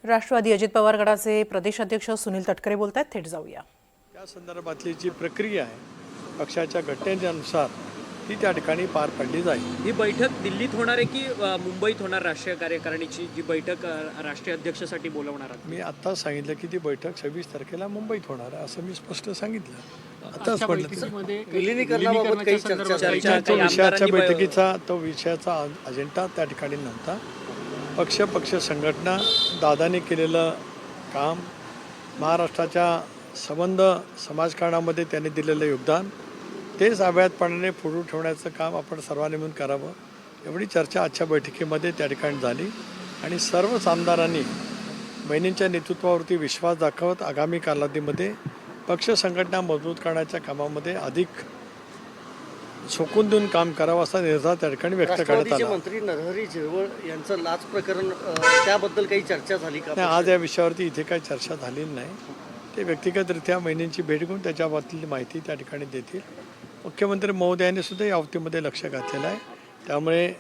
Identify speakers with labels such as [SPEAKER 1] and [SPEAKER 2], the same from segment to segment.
[SPEAKER 1] राष्ट्रवादी अजित पवार गटाचे प्रदेशाध्यक्ष सुनील तटकरे बोलतात, थेट जाऊया.
[SPEAKER 2] त्या संदर्भातली जी प्रक्रिया आहे पक्षाच्या घटनेनुसार ती त्या ठिकाणी पार पडली जाईल.
[SPEAKER 3] ही बैठक दिल्लीत होणार आहे की मुंबईत होणार? राष्ट्रीय कार्यकारिणीची जी बैठक राष्ट्रीय अध्यक्षासाठी बोलवणार आहात?
[SPEAKER 2] मी आता सांगितलं की ती बैठक 26 तारखेला मुंबईत होणार आहे असं मी स्पष्ट सांगितलं. आताच पडलं
[SPEAKER 4] विलिनीकरणाबाबत काही चर्चा
[SPEAKER 2] तो विषयाच्या बैठकीचा तो विषयाचा अजेंडा त्या ठिकाणी नव्हता. पक्ष संघटना दादाने केलेलं काम, महाराष्ट्राच्या संबंध समाजकारणामध्ये त्यांनी दिलेलं योगदान तेच अव्याहतपणाने पुढे ठेवण्याचं काम आपण सर्वांनी मिळून करावं, एवढी चर्चा आजच्या बैठकीमध्ये त्या ठिकाणी झाली. आणि सर्वच आमदारांनी बहिणींच्या नेतृत्वावरती विश्वास दाखवत आगामी कालावधीमध्ये पक्ष संघटना मजबूत करण्याच्या कामामध्ये अधिक झोकून देऊन काम करावं असा निर्धार त्या ठिकाणी व्यक्त करण्यात आला.
[SPEAKER 4] मंत्री नरहरी झिरवळ यांचं लाच प्रकरण, त्याबद्दल काही चर्चा झाली का?
[SPEAKER 2] नाही, आज या विषयावरती इथे काही चर्चा झालेली नाही. ते व्यक्तिगतरित्या महिन्यांची भेट घेऊन त्याच्याबाबतली माहिती त्या ठिकाणी देतील. मुख्यमंत्री महोदयांनी सुद्धा या बाबतीमध्ये लक्ष घातलेलं आहे, त्यामुळे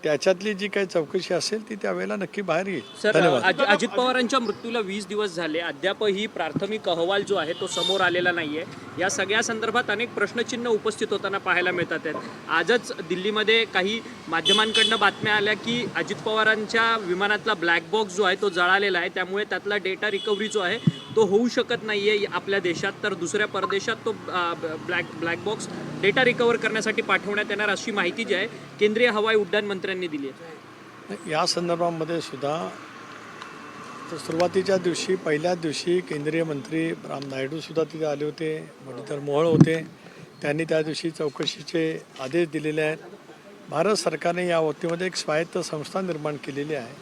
[SPEAKER 2] त्याच्यातली जी काही चौकशी असेल ती त्यावेळेला नक्की बाहेर येईल.
[SPEAKER 3] सर, अजित पवारांच्या मृत्यूला 20 दिवस झाले, अद्यापही प्राथमिक अहवाल जो आहे तो समोर आलेला नाहीये. या सगळ्या संदर्भात अनेक प्रश्नचिन्ह उपस्थित होताना पाहायला मिळतात आहेत. आजच दिल्लीमध्ये काही माध्यमांकडनं बातम्या आल्या की अजित पवारांच्या विमानातला ब्लॅक बॉक्स जो आहे तो जळालेला आहे, त्यामुळे त्यातला डेटा रिकव्हरी जो आहे तो होऊ शकत नाहीये आपल्या देशात, तर दुसऱ्या परदेशात तो ब्लॅक बॉक्स डेटा रिकव्हर करण्यासाठी पाठवण्यात येणार अशी माहिती जी आहे केंद्रीय हवाई उड्डाण मंत्र्यांनी दिली आहे.
[SPEAKER 2] या संदर्भामध्ये सुद्धा सुरुवातीच्या दिवशी पहिल्याच दिवशी केंद्रीय मंत्री राम नायडू सुद्धा तिथे आले होते, मुरलीधर मोहोळ होते. त्यांनी त्या दिवशी चौकशीचे आदेश दिलेले आहेत. भारत सरकारने या बाबतीमध्ये एक स्वायत्त संस्था निर्माण केलेली आहे,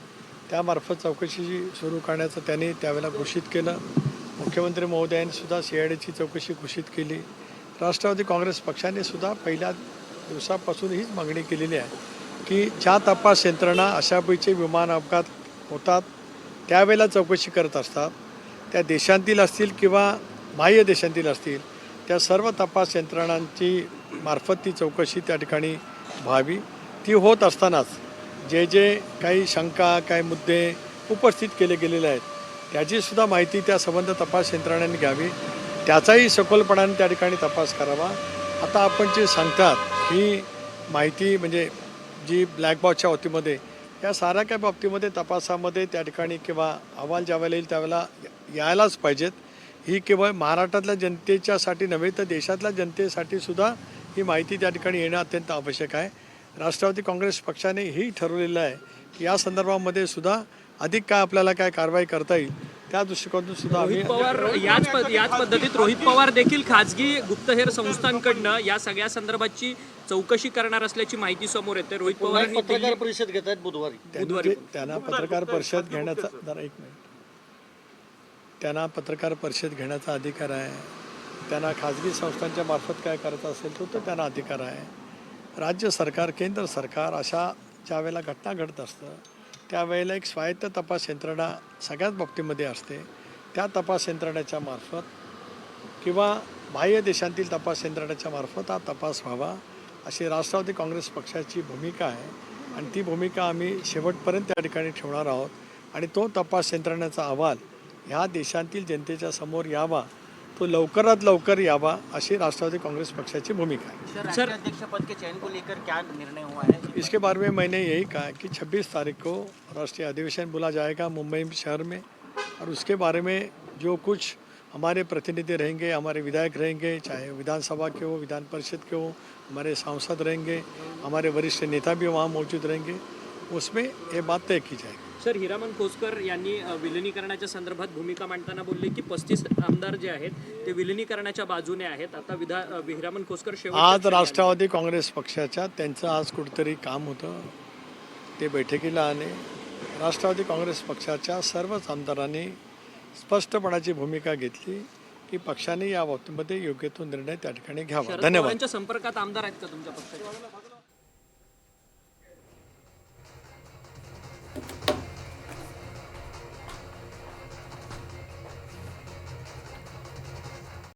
[SPEAKER 2] त्यामार्फत चौकशी सुरू करण्याचं त्यांनी त्यावेळेला घोषित केलं. मुख्यमंत्री महोदयांनी सुद्धा CIDची चौकशी घोषित केली. राष्ट्रवादी काँग्रेस पक्षाने सुद्धा पहिल्या दिवसापासून हीच मागणी केलेली आहे की ज्या तपास यंत्रणा अशापैकी विमान अपघात होतात त्यावेळेला चौकशी करत असतात, त्या देशांतील असतील किंवा बाह्य देशांतील असतील, त्या सर्व तपास यंत्रणांची मार्फत ती चौकशी त्या ठिकाणी व्हावी. ती होत असतानाच जे काही शंका, काही मुद्दे उपस्थित केले गेलेले आहेत त्याचीसुद्धा माहिती त्या संबंध तपास यंत्रणांनी घ्यावी, त्याचाही सखोलपणाने त्या ठिकाणी तपास करावा. आता आपण जे सांगतात ही माहिती म्हणजे जी ब्लॅक बॉक्सच्या बाबतीमध्ये या साऱ्या काही बाबतीमध्ये तपासामध्ये त्या ठिकाणी किंवा अहवाल ज्यावेळेला येईल त्यावेळेला यायलाच पाहिजेत. ही केवळ महाराष्ट्रातल्या जनतेच्यासाठी नव्हे तर देशातल्या जनतेसाठी सुद्धा ही माहिती त्या ठिकाणी येणं अत्यंत आवश्यक आहे. राष्ट्रवादी काँग्रेस पक्षाने ही ठरवलेलं आहे की या संदर्भामध्ये सुद्धा अधिक काय आपल्याला काय कारवाई करता येईल त्या दृष्टिकोनातून सुद्धा
[SPEAKER 3] रोहित पवार याच पद्धतीत रोहित पवार देखील खाजगी गुप्तहेर संस्थांकडनं या सगळ्या संदर्भाची चौकशी करणार असल्याची माहिती समोर येते. रोहित पवार
[SPEAKER 4] पत्रकार परिषद घेत आहेत बुधवारी.
[SPEAKER 2] त्यांना पत्रकार परिषद घेण्याचा त्यांना पत्रकार परिषद घेण्याचा अधिकार आहे. त्यांना खाजगी संस्थांच्या मार्फत काय करायचं असेल तो त्यांना अधिकार आहे. राज्य सरकार, केंद्र सरकार अशा ज्या वेळेला घटना घडत असतं त्यावेळेला एक स्वायत्त तपास यंत्रणा सगळ्याच बाबतीमध्ये असते. त्या तपास यंत्रणेच्या मार्फत किंवा बाह्य देशांतील तपास यंत्रणेच्या मार्फत हा तपास व्हावा अशी राष्ट्रवादी काँग्रेस पक्षाची भूमिका आहे. आणि ती भूमिका आम्ही शेवटपर्यंत त्या ठिकाणी ठेवणार आहोत. आणि तो तपास यंत्रणेचा अहवाल ह्या देशांतील जनतेच्या समोर यावा, तो लवकरात लवकर यावा अशी राष्ट्रवादी कांग्रेस पक्षाची भूमिका है.
[SPEAKER 5] सर, अध्यक्ष पद के चयन को लेकर क्या निर्णय हुआ है?
[SPEAKER 2] इसके बारे में मैंने यही कहा कि 26 तारीख को राष्ट्रीय अधिवेशन बुला जाएगा मुंबई शहर में, और उसके बारे में जो कुछ हमारे प्रतिनिधि रहेंगे, हमारे विधायक रहेंगे, चाहे विधानसभा के हो, विधान परिषद के हो, हमारे सांसद रहेंगे, हमारे वरिष्ठ नेता भी वहाँ मौजूद रहेंगे, उसमें ये बात तय की जाएगी.
[SPEAKER 3] सर, हिरामन खोसकर यांनी विलिनीकरणाच्या संदर्भात भूमिका मांडताना बोलले की 35 आमदार जे आहेत ते विलिनीकरणाच्या बाजूने आहेत. आता हिरामन खोसकर
[SPEAKER 2] आज राष्ट्रवादी काँग्रेस पक्षाच्या त्यांचं आज कुठेतरी काम होतं, ते बैठकीला आले. राष्ट्रवादी काँग्रेस पक्षाच्या सर्वच आमदारांनी स्पष्टपणाची भूमिका घेतली की पक्षाने या बाबतीमध्ये योग्य तो निर्णय त्या ठिकाणी घ्यावा. धन्यवाद.
[SPEAKER 3] संपर्कात आमदार आहेत का तुमच्या पक्षाचे?